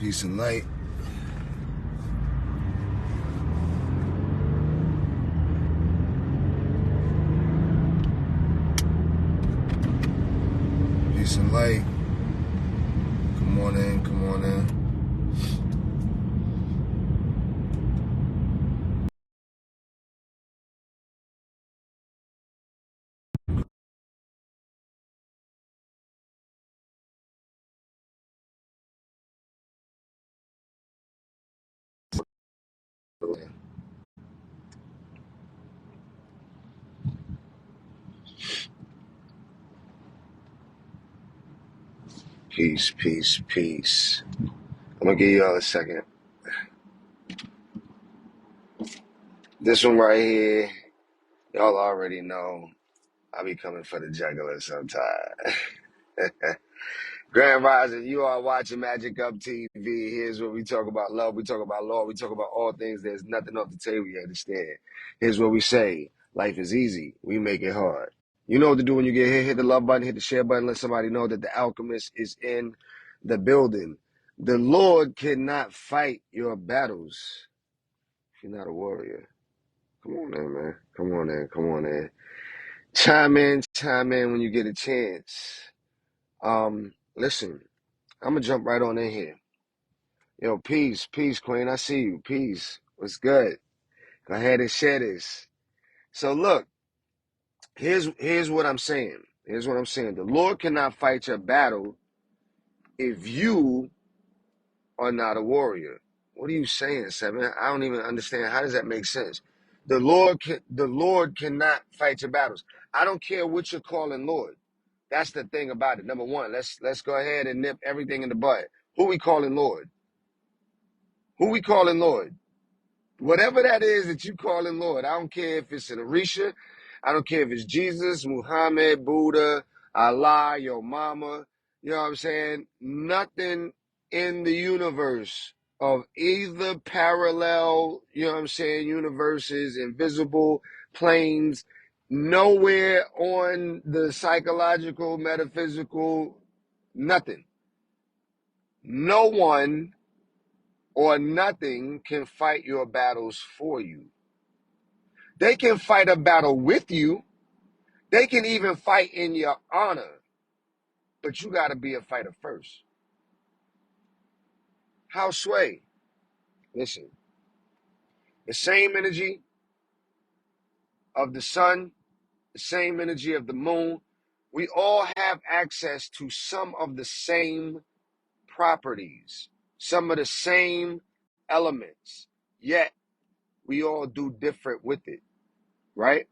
Peace and light. Peace and light. Come on in, come on in. Peace, peace, peace. I'm gonna give y'all a second. This one right here, y'all already know I be coming for the juggler sometimes. Grand Rising, you are watching Magic Up TV. Here's where we talk about love, we talk about law, we talk about all things. There's nothing off the table, you understand. Here's what we say. Life is easy. We make it hard. You know what to do when you get here. Hit the love button, hit the share button, let somebody know that the Alchemist is in the building. The Lord cannot fight your battles if you're not a warrior. Come on in, man. Come on in, come on in. Chime in when you get a chance. Listen, I'm gonna jump right on in here. Yo, peace, Queen. I see you. Peace. What's good? Go ahead and share this. So look, here's what I'm saying. Here's what I'm saying. The Lord cannot fight your battle if you are not a warrior. What are you saying, Seven? I don't even understand. How does that make sense? The Lord cannot fight your battles. I don't care what you're calling Lord. That's the thing about it. Number one, let's go ahead and nip everything in the bud. Who we calling Lord? Who we calling Lord? Whatever that is that you calling Lord, I don't care if it's an Orisha, I don't care if it's Jesus, Muhammad, Buddha, Allah, your mama, you know what I'm saying? Nothing in the universe of either parallel, you know what I'm saying, universes, invisible planes, nowhere on the psychological, metaphysical, nothing. No one or nothing can fight your battles for you. They can fight a battle with you. They can even fight in your honor. But you got to be a fighter first. How sway? Listen, the same energy of the sun, the same energy of the moon, we all have access to some of the same properties, some of the same elements, yet we all do different with it, right?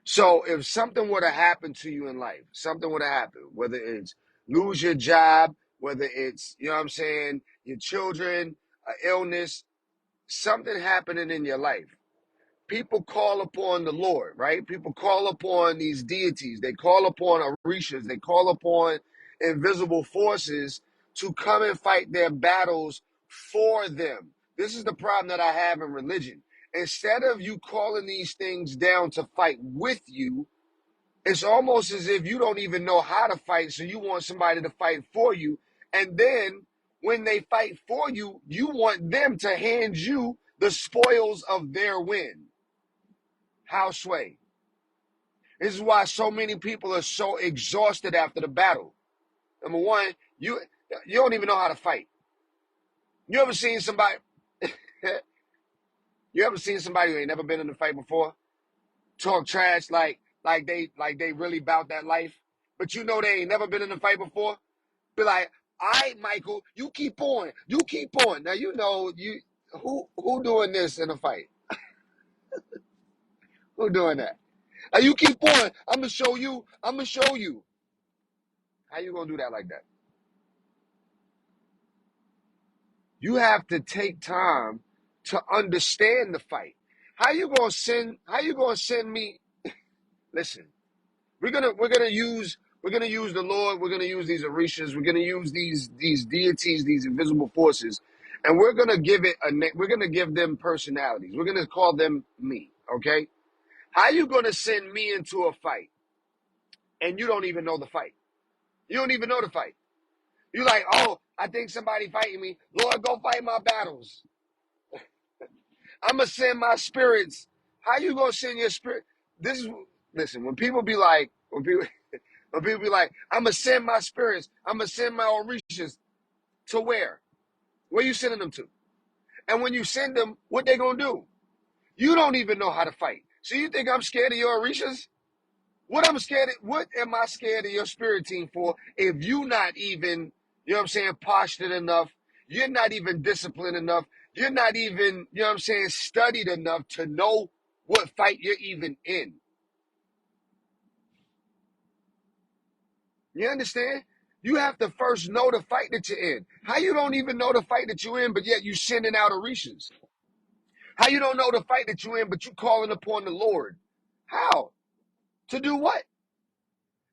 So if something were to happen to you in life, something were to happen, whether it's lose your job, whether it's, you know what I'm saying, your children, illness, something happening in your life, people call upon the Lord, right? People call upon these deities. They call upon Orishas. They call upon invisible forces to come and fight their battles for them. This is the problem that I have in religion. Instead of you calling these things down to fight with you, it's almost as if you don't even know how to fight, so you want somebody to fight for you. And then when they fight for you, you want them to hand you the spoils of their win. How sway? This is why so many people are so exhausted after the battle. Number one, you don't even know how to fight. You ever seen somebody you ever seen somebody who ain't never been in a fight before talk trash like they really about that life, but you know they ain't never been in a fight before? Be like, all right, Michael, you keep on. You keep on. Now you know who doing this in a fight? Who doing that? Now you keep on. I'm gonna show you. I'm gonna show you. How you gonna do that like that? You have to take time to understand the fight. How you gonna send me? Listen, we're gonna use the Lord, we're gonna use these Orishas, we're gonna use these deities, these invisible forces, and we're gonna give it we're gonna give them personalities. We're gonna call them me, okay? How you gonna send me into a fight and you don't even know the fight? You don't even know the fight. You like, oh, I think somebody fighting me. Lord, go fight my battles. I'm going to send my spirits. How you going to send your spirit? This is, listen, when people be like, when people be like, I'm going to send my spirits, I'm going to send my Orishas to where? Where you sending them to? And when you send them, what they going to do? You don't even know how to fight. So you think I'm scared of your Orishas? What am I scared of your spirit team for if you not even, you know what I'm saying, postured enough, you're not even disciplined enough, you're not even, you know what I'm saying, studied enough to know what fight you're even in. You understand? You have to first know the fight that you're in. How you don't even know the fight that you're in, but yet you sending out Orishas? How you don't know the fight that you're in, but you calling upon the Lord? How? To do what?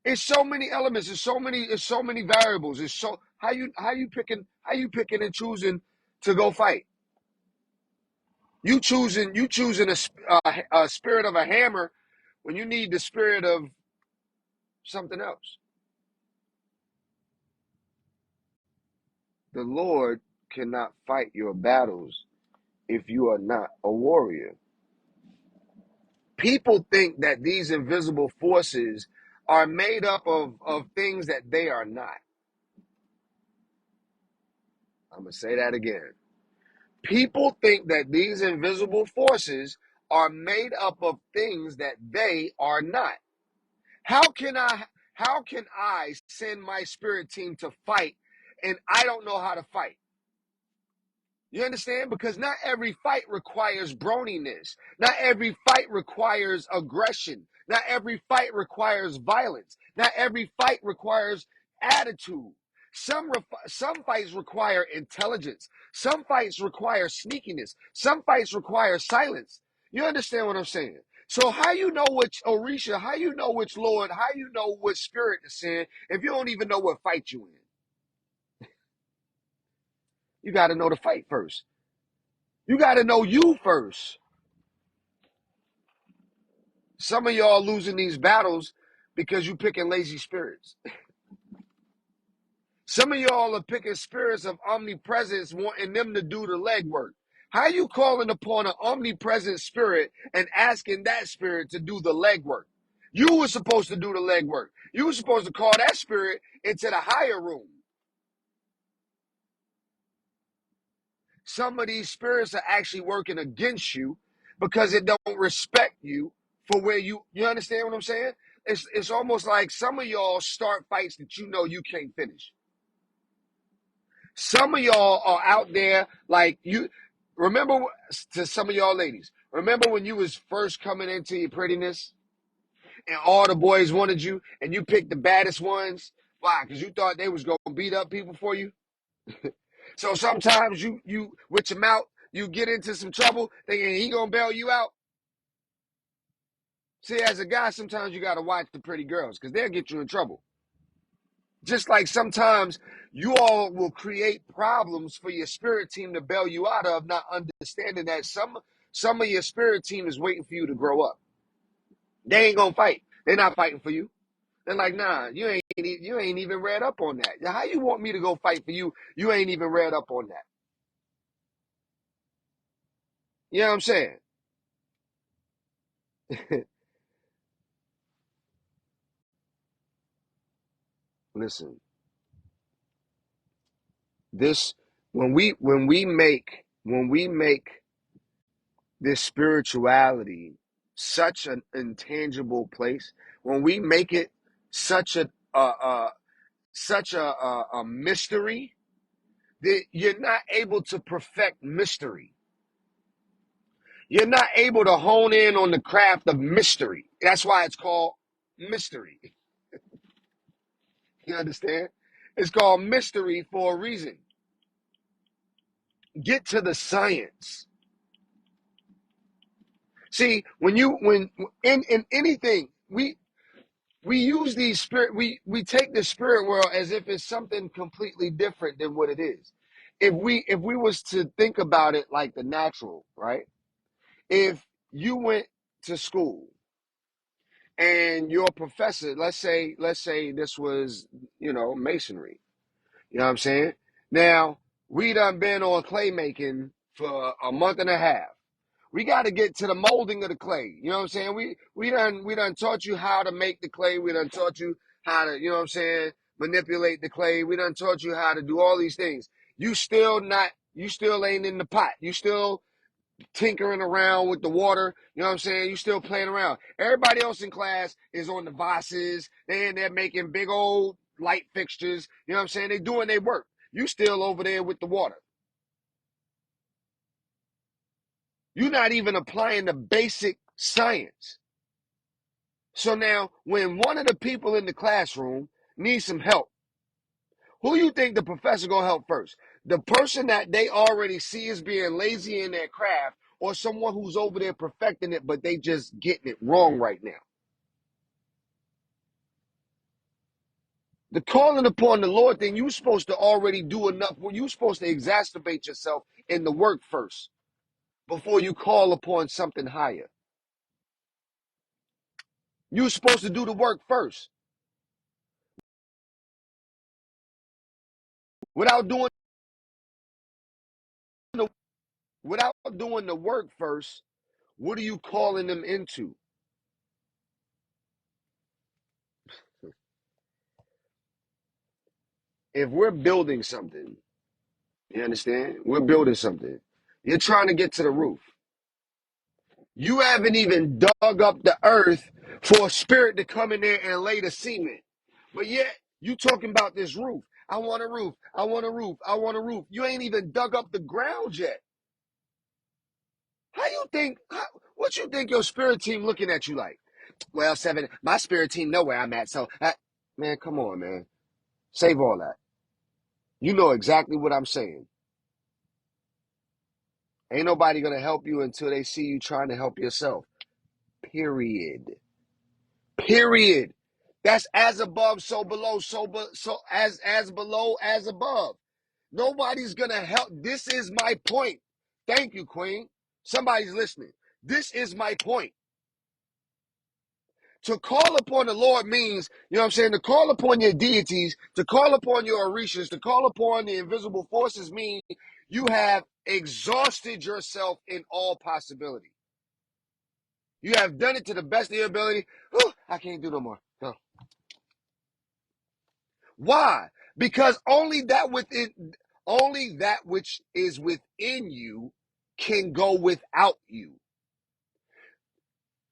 It's so many elements. It's so many variables. It's so how you picking and choosing to go fight. You choosing a spirit of a hammer when you need the spirit of something else. The Lord cannot fight your battles if you are not a warrior. People think that these invisible forces are made up of things that they are not. I'm gonna say that again. People think that these invisible forces are made up of things that they are not. How can I send my spirit team to fight and I don't know how to fight? You understand? Because not every fight requires broniness. Not every fight requires aggression. Not every fight requires violence. Not every fight requires attitude. Some fights require intelligence. Some fights require sneakiness. Some fights require silence. You understand what I'm saying? So how you know which Orisha, how you know which Lord, how you know which spirit to send if you don't even know what fight you in? You got to know the fight first. You got to know you first. Some of y'all losing these battles because you picking lazy spirits. Some of y'all are picking spirits of omnipresence, wanting them to do the legwork. How you calling upon an omnipresent spirit and asking that spirit to do the legwork? You were supposed to do the legwork. You were supposed to call that spirit into the higher room. Some of these spirits are actually working against you because it don't respect you for where you understand what I'm saying? It's almost like some of y'all start fights that you know you can't finish. Some of y'all are out there like you remember to some of y'all ladies, remember when you was first coming into your prettiness and all the boys wanted you and you picked the baddest ones? Why? Because you thought they was gonna beat up people for you? So sometimes you with your mouth, you get into some trouble thinking he gonna bail you out. See, as a guy, sometimes you gotta watch the pretty girls because they'll get you in trouble. Just like sometimes you all will create problems for your spirit team to bail you out of, not understanding that some of your spirit team is waiting for you to grow up. They ain't gonna fight. They're not fighting for you. They're like, nah, you ain't even read up on that. How you want me to go fight for you? You ain't even read up on that. You know what I'm saying? Listen, this when we make this spirituality such an intangible place, when we make it such a mystery, that you're not able to perfect mystery. You're not able to hone in on the craft of mystery. That's why it's called mystery. You understand? It's called mystery for a reason. Get to the science. See, when in anything, we use these we take the spirit world as if it's something completely different than what it is. If we was to think about it like the natural, right? If you went to school and your professor, let's say this was, masonry. You know what I'm saying? Now, we done been on clay making for a month and a half. We got to get to the molding of the clay. You know what I'm saying? We done taught you how to make the clay. We done taught you how to, you know what I'm saying, manipulate the clay. We done taught you how to do all these things. You still ain't in the pot. You still tinkering around with the water. You know what I'm saying? You still playing around. Everybody else in class is on the devices. They're making big old light fixtures. You know what I'm saying? They doing their work. You still over there with the water. You're not even applying the basic science. So now, when one of the people in the classroom needs some help, who you think the professor gonna help first? The person that they already see as being lazy in their craft, or someone who's over there perfecting it, but they just getting it wrong right now? The calling upon the Lord thing, you're supposed to already do enough. You're supposed to exacerbate yourself in the work first before you call upon something higher. You're supposed to do the work first. Without doing the without doing the work first, what are you calling them into? If we're building something, you understand? We're building something. You're trying to get to the roof. You haven't even dug up the earth for a spirit to come in there and lay the cement. But yet, you talking about this roof. I want a roof. I want a roof. I want a roof. You ain't even dug up the ground yet. How you think, what you think your spirit team looking at you like? Well, Seven, my spirit team know where I'm at. So, man, come on, man. Save all that. You know exactly what I'm saying. Ain't nobody going to help you until they see you trying to help yourself. Period. Period. That's as above, so below, so as below, as above. Nobody's going to help. This is my point. Thank you, Queen. Somebody's listening. This is my point. To call upon the Lord means, you know what I'm saying, to call upon your deities, to call upon your orishas, to call upon the invisible forces mean you have exhausted yourself in all possibility. You have done it to the best of your ability. Whew, I can't do no more. No. Why? Because only that which is within you can go without you.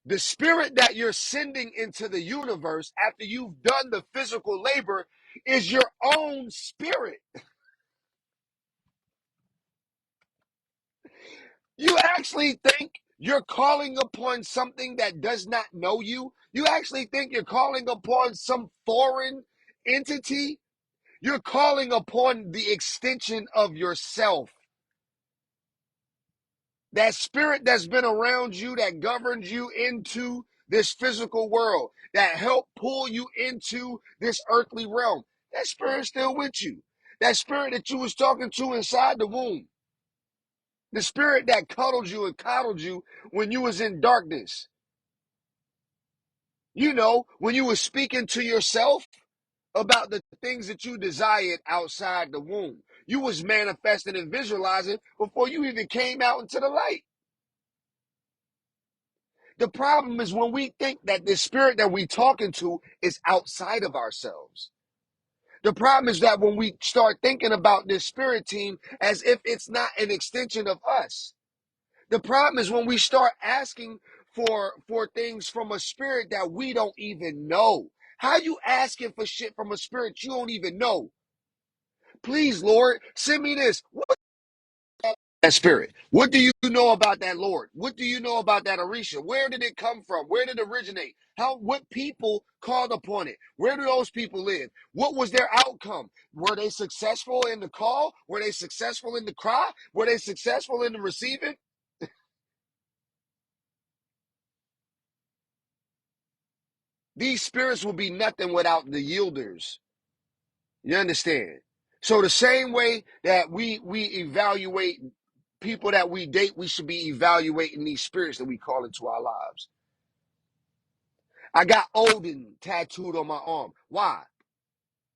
The spirit that you're sending into the universe after you've done the physical labor is your own spirit. You actually think you're calling upon something that does not know you? You actually think you're calling upon some foreign entity? You're calling upon the extension of yourself. That spirit that's been around you, that governs you into this physical world, that helped pull you into this earthly realm, that spirit's still with you. That spirit that you was talking to inside the womb, the spirit that cuddled you and coddled you when you was in darkness. You know, when you were speaking to yourself about the things that you desired outside the womb. You was manifesting and visualizing before you even came out into the light. The problem is when we think that the spirit that we talking to is outside of ourselves. The problem is that when we start thinking about this spirit team as if it's not an extension of us. The problem is when we start asking for things from a spirit that we don't even know. How you asking for shit from a spirit you don't even know? Please, Lord, send me this. What that spirit? What do you know about that Lord? What do you know about that Orisha? Where did it come from? Where did it originate? What people called upon it? Where do those people live? What was their outcome? Were they successful in the call? Were they successful in the cry? Were they successful in the receiving? These spirits will be nothing without the yielders. You understand? So the same way that we evaluate people that we date, we should be evaluating these spirits that we call into our lives. I got Odin tattooed on my arm. Why?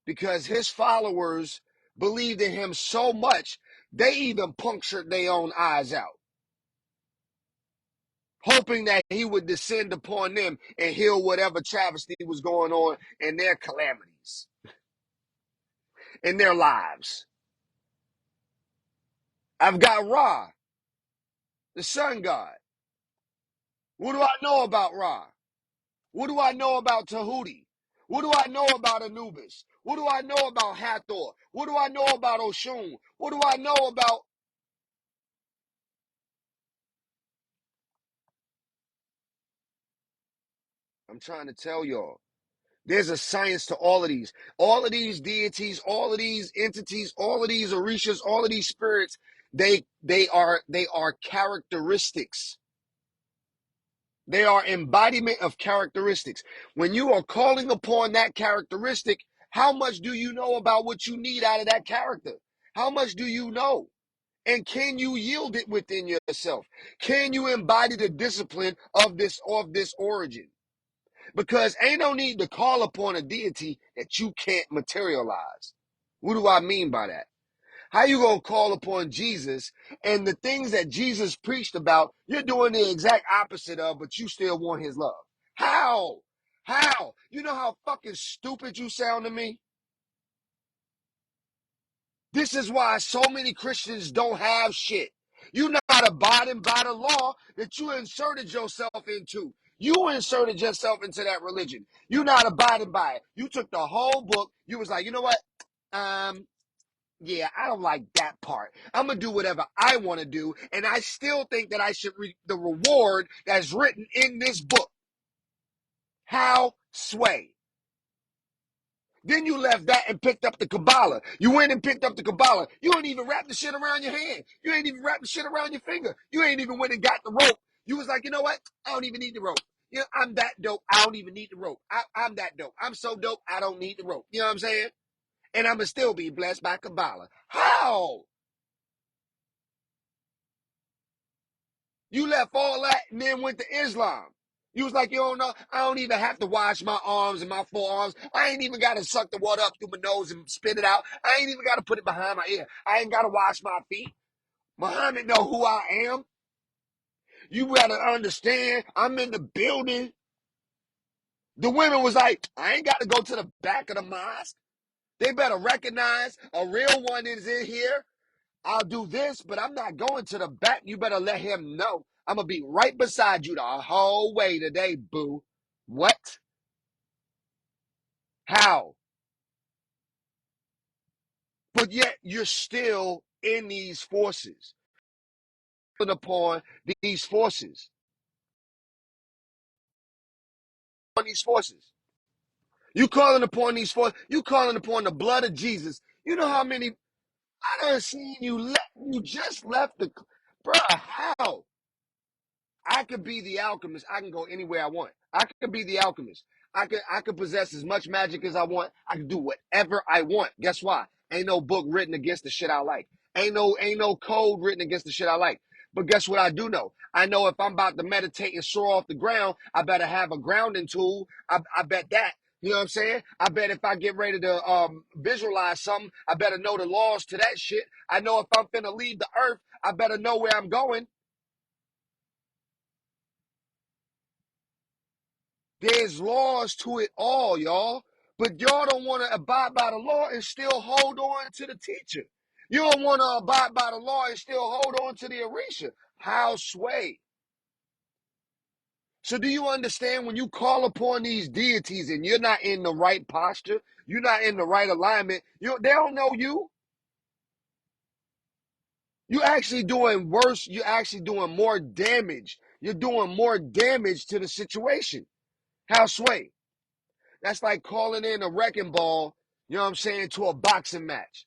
Because his followers believed in him so much, they even punctured their own eyes out, hoping that he would descend upon them and heal whatever travesty was going on in their calamities, in their lives. I've got Ra, the sun god. What do I know about Ra? What do I know about Tahuti? What do I know about Anubis? What do I know about Hathor? What do I know about Oshun? What do I know about? I'm trying to tell y'all. There's a science to all of these. All of these deities, all of these entities, all of these orishas, all of these spirits, they are characteristics. They are embodiment of characteristics. When you are calling upon that characteristic, how much do you know about what you need out of that character? How much do you know? And can you yield it within yourself? Can you embody the discipline of this origin? Because ain't no need to call upon a deity that you can't materialize. What do I mean by that? How you gonna call upon Jesus and the things that Jesus preached about, you're doing the exact opposite of, but you still want his love? How? How? You know how fucking stupid you sound to me? This is why so many Christians don't have shit. You're not abiding by the law that you inserted yourself into. You inserted yourself into that religion. You're not abiding by it. You took the whole book. You was like, you know what? Um, yeah, I don't like that part. I'm gonna do whatever I want to do, and I still think that I should reap the reward that's written in this book. How sway? Then you left that and picked up the Kabbalah. You went and picked up the Kabbalah. You ain't even wrapped the shit around your hand. You ain't even wrapped the shit around your finger. You ain't even went and got the rope. You was like, you know what? I don't even need the rope. You know, I'm that dope. I don't even need the rope. I'm that dope. I'm so dope. I don't need the rope. You know what I'm saying? And I'm going to still be blessed by Kabbalah. How? You left all that and then went to Islam. You was like, you don't know, I don't even have to wash my arms and my forearms. I ain't even got to suck the water up through my nose and spit it out. I ain't even got to put it behind my ear. I ain't got to wash my feet. Muhammad know who I am. You gotta understand, I'm in the building. The women was like, I ain't got to go to the back of the mosque. They better recognize a real one is in here. I'll do this, but I'm not going to the back. You better let him know. I'm going to be right beside you the whole way today, boo. What? How? But yet you're still in these forces, upon these forces, on these forces. You calling upon these forces. You calling upon the blood of Jesus. You know how many I done seen you just left the, bruh, how? I could be the alchemist. I can go anywhere I want. I could be the alchemist. I could possess as much magic as I want. I can do whatever I want. Guess why? Ain't no book written against the shit I like. Ain't no code written against the shit I like. But guess what I do know? I know if I'm about to meditate and soar off the ground, I better have a grounding tool. I bet that. You know what I'm saying? I bet if I get ready to visualize something, I better know the laws to that shit. I know if I'm finna leave the earth, I better know where I'm going. There's laws to it all, y'all. But y'all don't want to abide by the law and still hold on to the teacher. You don't want to abide by the law and still hold on to the Orisha. How sway? So do you understand when you call upon these deities and you're not in the right posture, you're not in the right alignment, they don't know you. You're actually doing worse. You're actually doing more damage. You're doing more damage to the situation. How sway? That's like calling in a wrecking ball, you know what I'm saying, to a boxing match.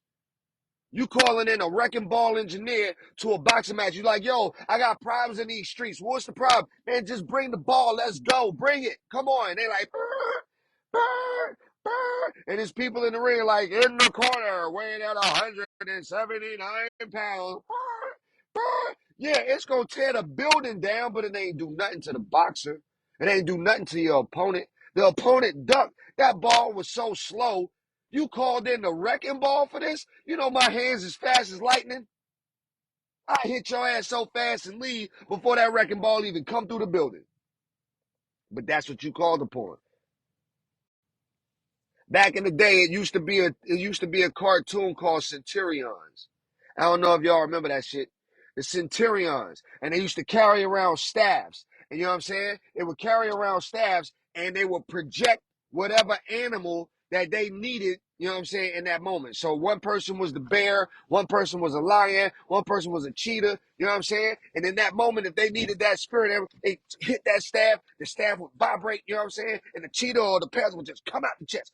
You calling in a wrecking ball engineer to a boxing match. You like, yo, I got problems in these streets. What's the problem? Man, just bring the ball. Let's go. Bring it. Come on. They like, burr, burr. And there's people in the ring like, in the corner, weighing at 179 pounds. Yeah, it's going to tear the building down, but it ain't do nothing to the boxer. It ain't do nothing to your opponent. The opponent ducked. That ball was so slow. You called in the wrecking ball for this? You know my hands as fast as lightning. I hit your ass so fast and leave before that wrecking ball even come through the building. But that's what you called upon. Back in the day, it used to be a cartoon called Centurions. I don't know if y'all remember that shit. The Centurions, and they used to carry around staffs. And you know what I'm saying? They would carry around staffs, and they would project whatever animal that they needed. You know what I'm saying, in that moment. So one person was the bear, one person was a lion, one person was a cheetah. You know what I'm saying? And in that moment, if they needed that spirit, they hit that staff. The staff would vibrate. You know what I'm saying? And the cheetah or the panther would just come out the chest.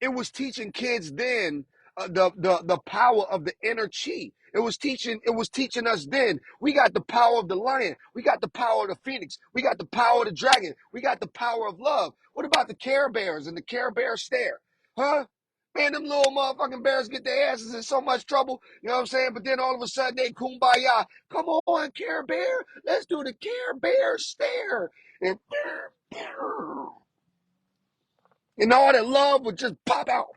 It was teaching kids then the power of the inner chi. It was teaching us then. We got the power of the lion. We got the power of the phoenix. We got the power of the dragon. We got the power of love. What about the Care Bears and the Care Bear stare? Huh? Man, them little motherfucking bears get their asses in so much trouble. You know what I'm saying? But then all of a sudden they kumbaya. Come on, Care Bear. Let's do the Care Bear stare. And all that love would just pop out.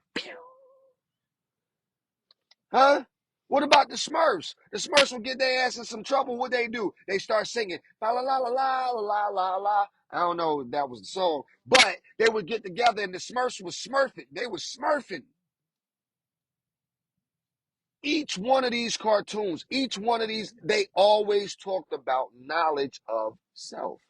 Huh? What about the Smurfs? The Smurfs would get their ass in some trouble. What they do? They start singing la la la la la la la la. I don't know if that was the song, but they would get together and the Smurfs was smurfing. They was smurfing. Each one of these cartoons, each one of these, they always talked about knowledge of self.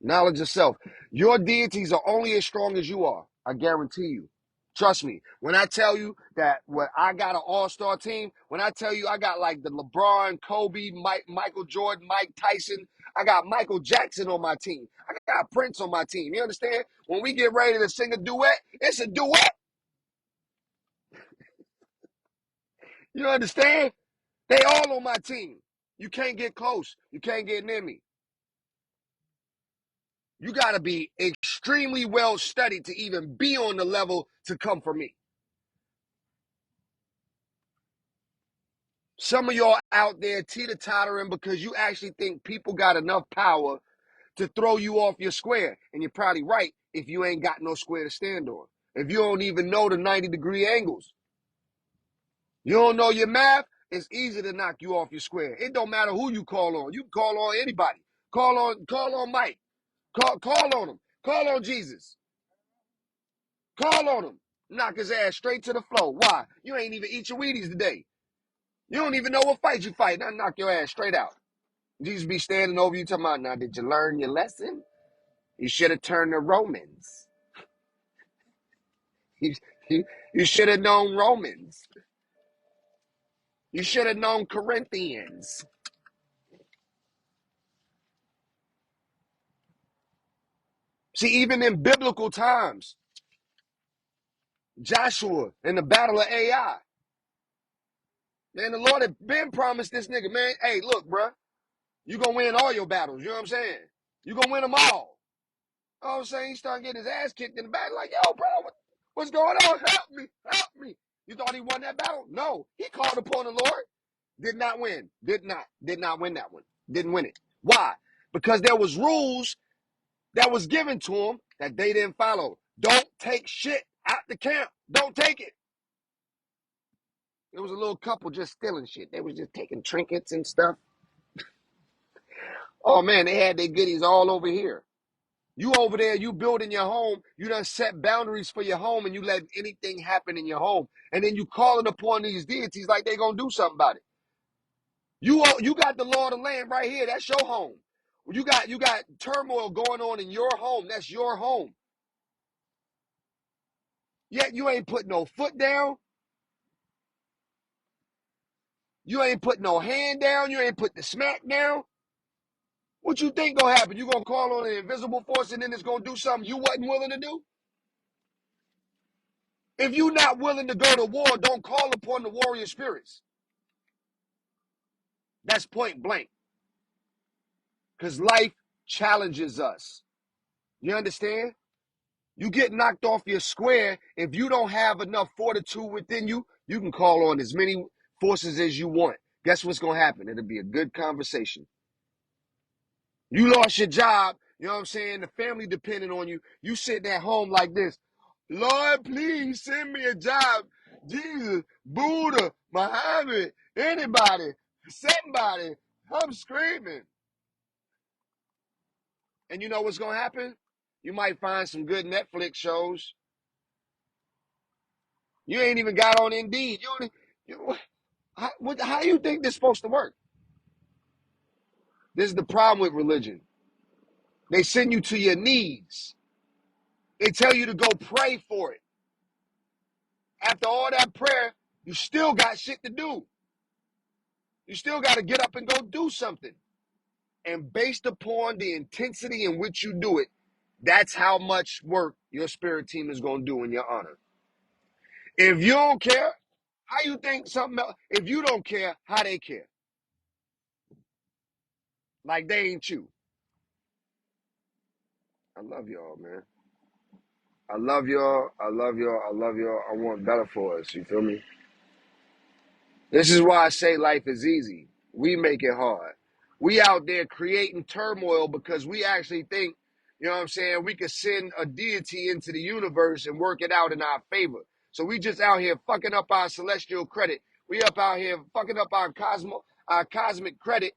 Knowledge of self. Your deities are only as strong as you are. I guarantee you. Trust me. When I tell you that what I got an all-star team, when I tell you I got like the LeBron, Kobe, Michael Jordan, Mike Tyson, I got Michael Jackson on my team. I got Prince on my team. You understand? When we get ready to sing a duet, it's a duet. You understand? They all on my team. You can't get close. You can't get near me. You got to be extremely well studied to even be on the level to come for me. Some of y'all out there teeter-tottering because you actually think people got enough power to throw you off your square. And you're probably right if you ain't got no square to stand on. If you don't even know the 90-degree angles. You don't know your math, it's easy to knock you off your square. It don't matter who you call on. You can call on anybody. Call on Mike. Call on him. Call on Jesus. Call on him. Knock his ass straight to the floor. Why? You ain't even eat your Wheaties today. You don't even know what fight you fight. Now knock your ass straight out. Jesus be standing over you talking about, now did you learn your lesson? You should have turned to Romans. You, you should have known Romans. You should have known Corinthians. See, even in biblical times, Joshua in the battle of Ai, man, the Lord had been promised this nigga, man, hey, look, bro, you going to win all your battles. You know what I'm saying? You going to win them all. All of a sudden, he started getting his ass kicked in the back like, yo, bro, what's going on? Help me, help me. You thought he won that battle? No. He called upon the Lord. Did not win. Did not win that one. Didn't win it. Why? Because there was rules that was given to him that they didn't follow. Don't take shit out the camp. Don't take it. There was a little couple just stealing shit. They was just taking trinkets and stuff. Oh, man, they had their goodies all over here. You over there, you building your home, you done set boundaries for your home and you let anything happen in your home. And then you calling upon these deities like they gonna do something about it. You got the law of the land right here. That's your home. You got turmoil going on in your home. That's your home. Yet you ain't put no foot down. You ain't put no hand down. You ain't put the smack down. What you think gonna happen? You gonna call on an invisible force and then it's gonna do something you wasn't willing to do? If you not willing to go to war, don't call upon the warrior spirits. That's point blank. Because life challenges us. You understand? You get knocked off your square. If you don't have enough fortitude within you, you can call on as many forces as you want. Guess what's going to happen? It'll be a good conversation. You lost your job. You know what I'm saying? The family depending on you. You sitting at home like this. Lord, please send me a job. Jesus, Buddha, Muhammad, anybody, somebody. I'm screaming. And you know what's going to happen? You might find some good Netflix shows. You ain't even got on Indeed. How you think this is supposed to work? This is the problem with religion. They send you to your knees. They tell you to go pray for it. After all that prayer, you still got shit to do. You still got to get up and go do something. And based upon the intensity in which you do it, that's how much work your spirit team is going to do in your honor. If you don't care, how you think something else? If you don't care, how they care? Like they ain't you. I love y'all, man. I love y'all. I love y'all. I love y'all. I want better for us. You feel me? This is why I say life is easy. We make it hard. We out there creating turmoil because we actually think, you know what I'm saying, we could send a deity into the universe and work it out in our favor. So we just out here fucking up our celestial credit. We up out here fucking up our cosmic credit,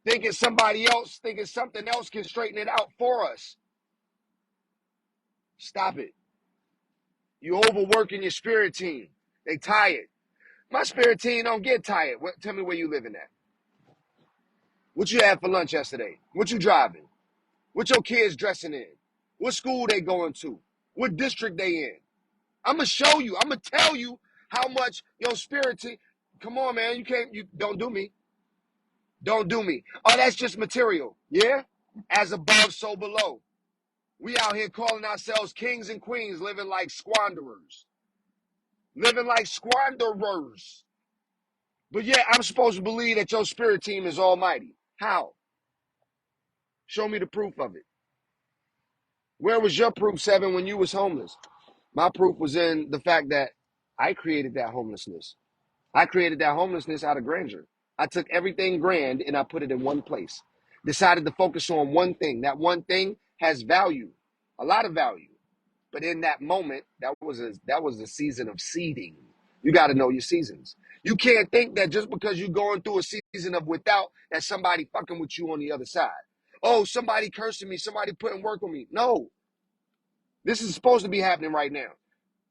thinking something else can straighten it out for us. Stop it. You overworking your spirit team. They tired. My spirit team don't get tired. Tell me where you living at. What you had for lunch yesterday? What you driving? What your kids dressing in? What school they going to? What district they in? I'm gonna show you. I'm gonna tell you how much your spirit team. Come on, man. You don't do me. Don't do me. Oh, that's just material. Yeah? As above, so below. We out here calling ourselves kings and queens, living like squanderers. Living like squanderers. But yeah, I'm supposed to believe that your spirit team is almighty. How? Show me the proof of it. Where was your proof, Seven, when you was homeless? My proof was in the fact that I created that homelessness. I created that homelessness out of grandeur. I took everything grand and I put it in one place. Decided to focus on one thing. That one thing has value, a lot of value. But in that moment, that was a season of seeding. You got to know your seasons. You can't think that just because you're going through a season of without, that somebody fucking with you on the other side. Oh, somebody cursing me, somebody putting work on me. No, this is supposed to be happening right now.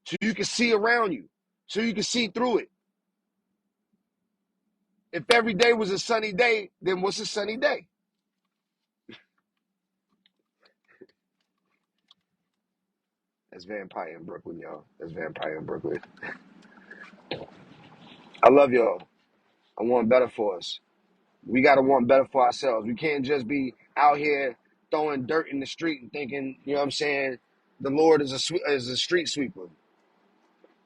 So you can see around you. So you can see through it. If every day was a sunny day, then what's a sunny day? That's Vampire in Brooklyn, y'all. That's Vampire in Brooklyn. I love y'all. I want better for us. We got to want better for ourselves. We can't just be out here throwing dirt in the street and thinking, you know what I'm saying, the Lord is a street sweeper.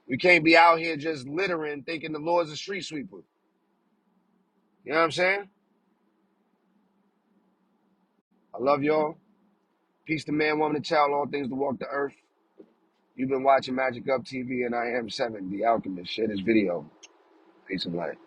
We can't be out here just littering thinking the Lord's a street sweeper. You know what I'm saying? I love y'all. Peace to man, woman, and child, all things to walk the earth. You've been watching Magic Up TV, and I am Seven, the Alchemist. Share this video. Peace and light.